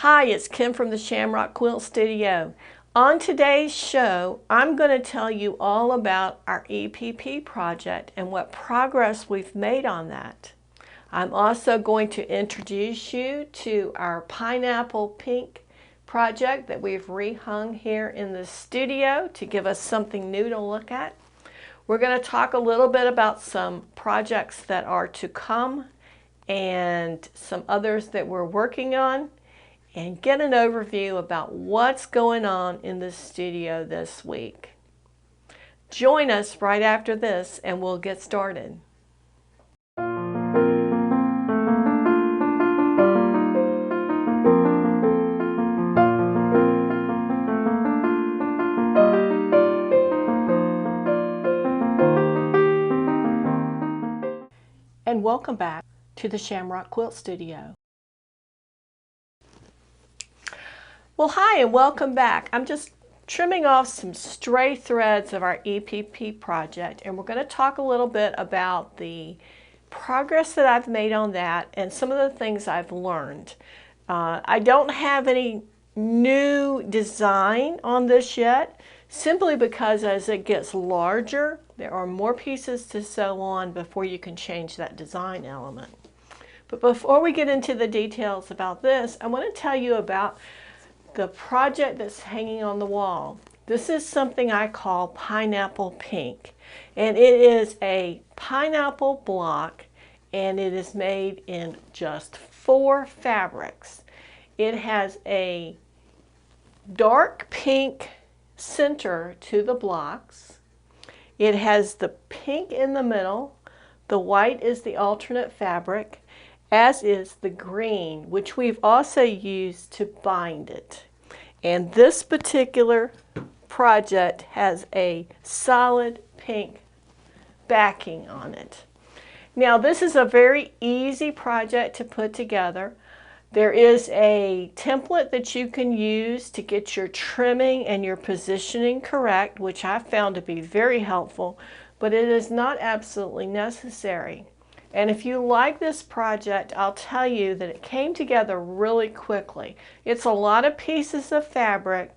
Hi, it's Kim from the Shamrock Quilt Studio. On today's show, I'm going to tell you all about our EPP project and what progress we've made on that. I'm also going to introduce you to our pineapple pink project that we've rehung here in the studio to give us something new to look at. We're going to talk a little bit about some projects that are to come and some others that we're working on, and get an overview about what's going on in the studio this week. Join us right after this and we'll get started. And welcome back to the Shamrock Quilt Studio. Well, hi and welcome back. I'm just trimming off some stray threads of our EPP project, and we're going to talk a little bit about the progress that I've made on that and some of the things I've learned. I don't have any new design on this yet, simply because as it gets larger, there are more pieces to sew on before you can change that design element. But before we get into the details about this, I want to tell you about the project that's hanging on the wall. This is something I call pineapple pink, and it is a pineapple block, and it is made in just 4 fabrics. It has a dark pink center to the blocks. It has the pink in the middle. The white is the alternate fabric, as is the green, which we've also used to bind it. And this particular project has a solid pink backing on it. Now, this is a very easy project to put together. There is a template that you can use to get your trimming and your positioning correct, which I found to be very helpful, but it is not absolutely necessary. And if you like this project, I'll tell you that it came together really quickly. It's a lot of pieces of fabric,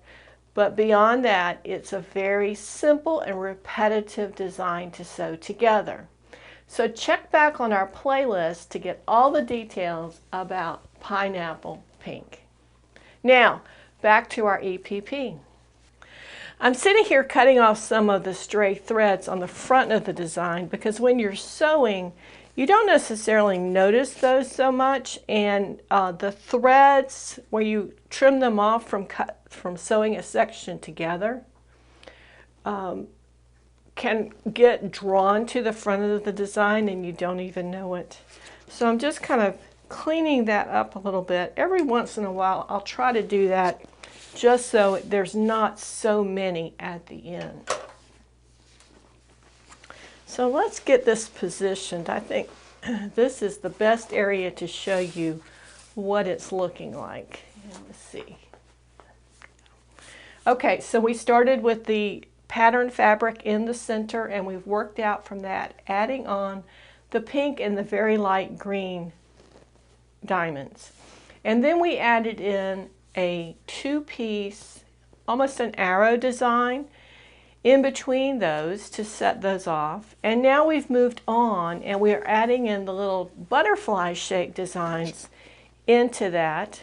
but beyond that, it's a very simple and repetitive design to sew together. So check back on our playlist to get all the details about pineapple pink. Now, back to our EPP. I'm sitting here cutting off some of the stray threads on the front of the design because when you're sewing, you don't necessarily notice those so much, and the threads, where you trim them off from sewing a section together, can get drawn to the front of the design and you don't even know it. So I'm just kind of cleaning that up a little bit. Every once in a while I'll try to do that just so there's not so many at the end. So let's get this positioned. I think this is the best area to show you what it's looking like. Let's see. Okay, so we started with the pattern fabric in the center, and we've worked out from that, adding on the pink and the very light green diamonds. And then we added in a 2-piece, almost an arrow design in between those to set those off. And now we've moved on and we are adding in the little butterfly shaped designs into that,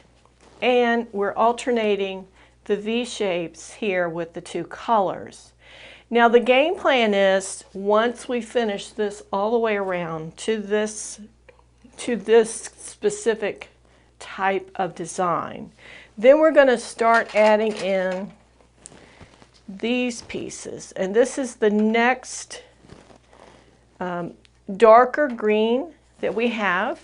and we're alternating the V shapes here with the 2 colors. Now the game plan is, once we finish this all the way around to this specific type of design, then we're going to start adding in these pieces, and this is the next darker green that we have.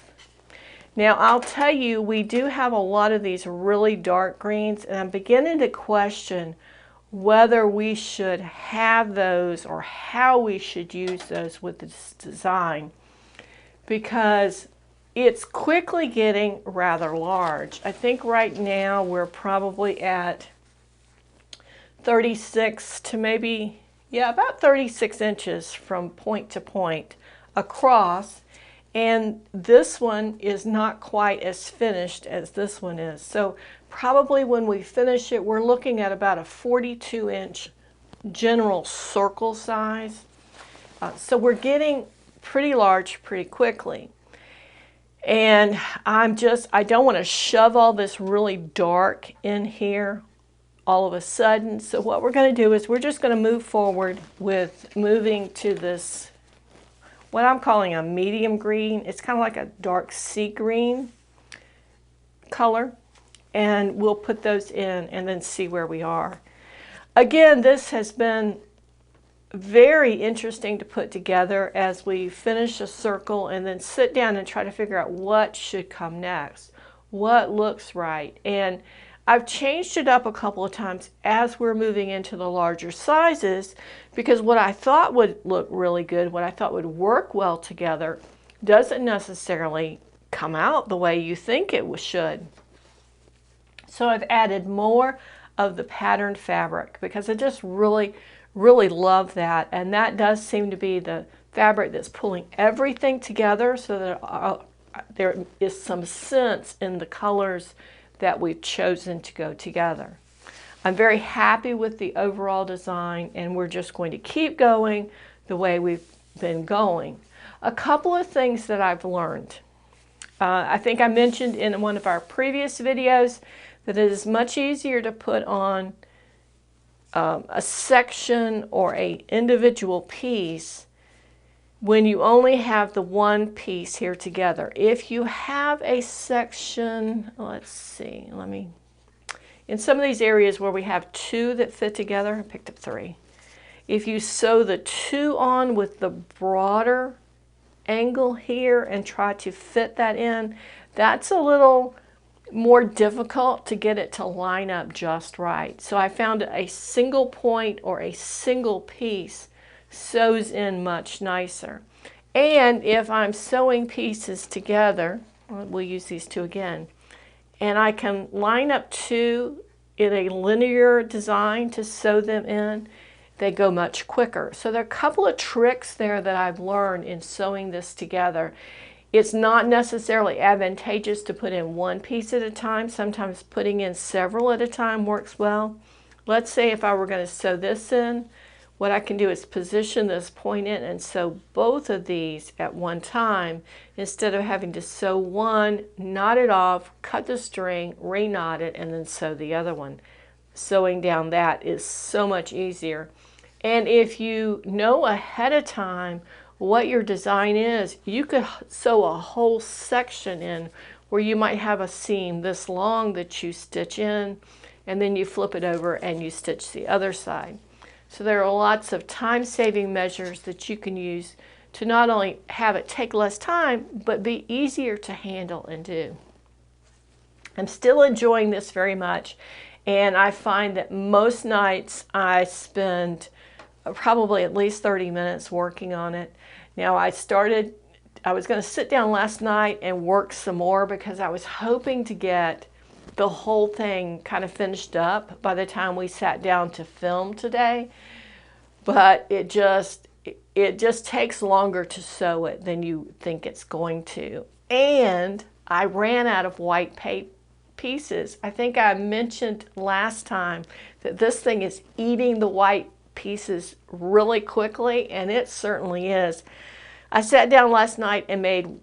Now I'll tell you, we do have a lot of these really dark greens, and I'm beginning to question whether we should have those or how we should use those with this design, because it's quickly getting rather large. I think right now we're probably at 36 to maybe, yeah, about 36 inches from point to point across. and this one is not quite as finished as this one is. So probably when we finish it, we're looking at about a 42-inch general circle size. So we're getting pretty large pretty quickly. And I don't want to shove all this really dark in here all of a sudden. So what we're going to do is we're just going to move forward with moving to this, what I'm calling a medium green. It's kind of like a dark sea green color. And we'll put those in and then see where we are. Again, this has been very interesting to put together as we finish a circle and then sit down and try to figure out what should come next, what looks right. And I've changed it up a couple of times as we're moving into the larger sizes, because what I thought would look really good, what I thought would work well together, doesn't necessarily come out the way you think it should. So I've added more of the patterned fabric because I just really love that, and that does seem to be the fabric that's pulling everything together so that there is some sense in the colors that we've chosen to go together. I'm very happy with the overall design, and we're just going to keep going the way we've been going. A couple of things that I've learned. I think I mentioned in one of our previous videos that it is much easier to put on a section or an individual piece when you only have the one piece here together. If you have a section, let's see, in some of these areas where we have two that fit together, I picked up 3. If you sew the 2 on with the broader angle here and try to fit that in, that's a little more difficult to get it to line up just right. So I found a single point or a single piece sews in much nicer. And if I'm sewing pieces together, we'll use these 2 again, and I can line up 2 in a linear design to sew them in, they go much quicker. So there are a couple of tricks there that I've learned in sewing this together. It's not necessarily advantageous to put in one piece at a time. Sometimes putting in several at a time works well. Let's say if I were going to sew this in, what I can do is position this point in and sew both of these at one time instead of having to sew one, knot it off, cut the string, re-knot it, and then sew the other one. Sewing down that is so much easier. And if you know ahead of time what your design is, you could sew a whole section in where you might have a seam this long that you stitch in, and then you flip it over and you stitch the other side. So there are lots of time-saving measures that you can use to not only have it take less time, but be easier to handle and do. I'm still enjoying this very much, and I find that most nights I spend probably at least 30 minutes working on it. Now I was going to sit down last night and work some more because I was hoping to get the whole thing kind of finished up by the time we sat down to film today. But it just takes longer to sew it than you think it's going to. And I ran out of white pieces. I think I mentioned last time that this thing is eating the white pieces really quickly, and it certainly is. I sat down last night and made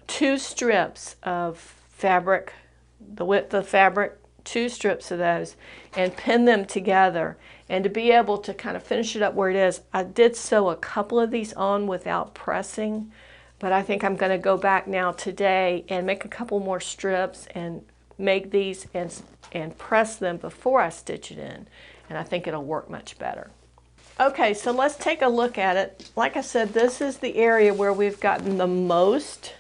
2 strips of fabric, the width of fabric, 2 strips of those, and pinned them together. And to be able to kind of finish it up where it is, I did sew a couple of these on without pressing, but I think I'm going to go back now today and make a couple more strips and make these and press them before I stitch it in. And I think it'll work much better. Okay, so let's take a look at it. Like I said, this is the area where we've gotten the most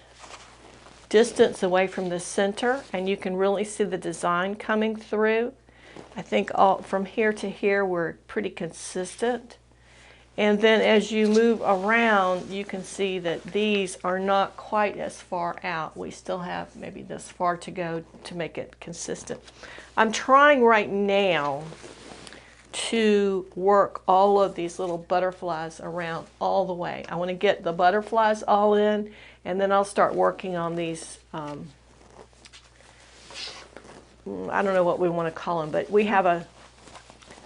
distance away from the center, and you can really see the design coming through. I think from here to here we're pretty consistent. And then as you move around, you can see that these are not quite as far out. We still have maybe this far to go to make it consistent. I'm trying right now to work all of these little butterflies around all the way. I want to get the butterflies all in, And then I'll start working on these, I don't know what we want to call them, but we have a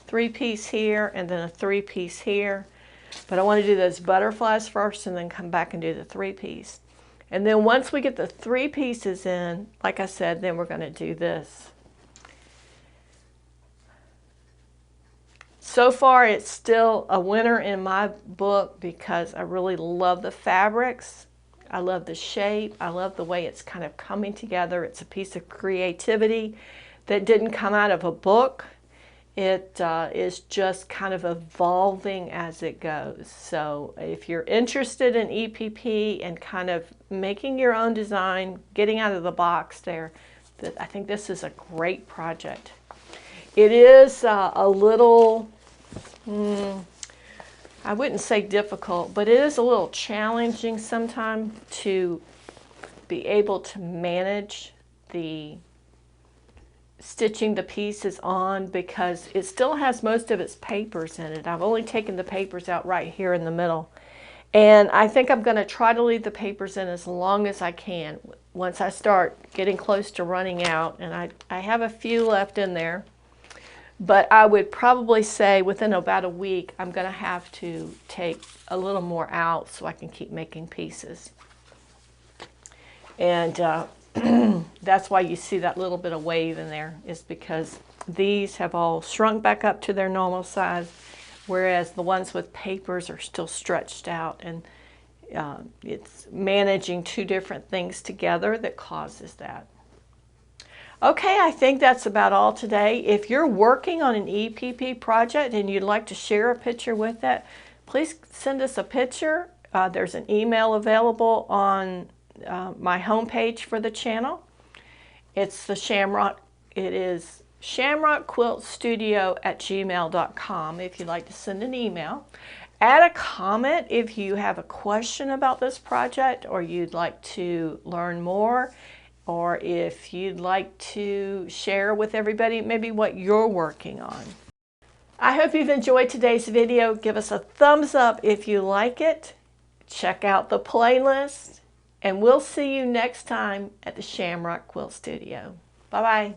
3-piece here and then a 3-piece here. But I want to do those butterflies first and then come back and do the 3-piece. And then once we get the 3 pieces in, like I said, then we're going to do this. So far, it's still a winner in my book because I really love the fabrics. I love the shape. I love the way it's kind of coming together. It's a piece of creativity that didn't come out of a book. It is just kind of evolving as it goes. So if you're interested in EPP and kind of making your own design, getting out of the box there, I think this is a great project. It is a little, I wouldn't say difficult, but it is a little challenging sometimes to be able to manage the stitching the pieces on because it still has most of its papers in it. I've only taken the papers out right here in the middle. And I think I'm going to try to leave the papers in as long as I can once I start getting close to running out. And I have a few left in there. But I would probably say within about a week, I'm going to have to take a little more out so I can keep making pieces. And that's why you see that little bit of wave in there, is because these have all shrunk back up to their normal size, whereas the ones with papers are still stretched out, and it's managing 2 different things together that causes that. Okay, I think that's about all today. If you're working on an EPP project and you'd like to share a picture with it, please send us a picture. There's an email available on my homepage for the channel. It's the Shamrock. It is shamrockquiltstudio@gmail.com if you'd like to send an email. Add a comment if you have a question about this project, or you'd like to learn more, or if you'd like to share with everybody maybe what you're working on. I hope you've enjoyed today's video. Give us a thumbs up if you like it. Check out the playlist. And we'll see you next time at the Shamrock Quilt Studio. Bye-bye.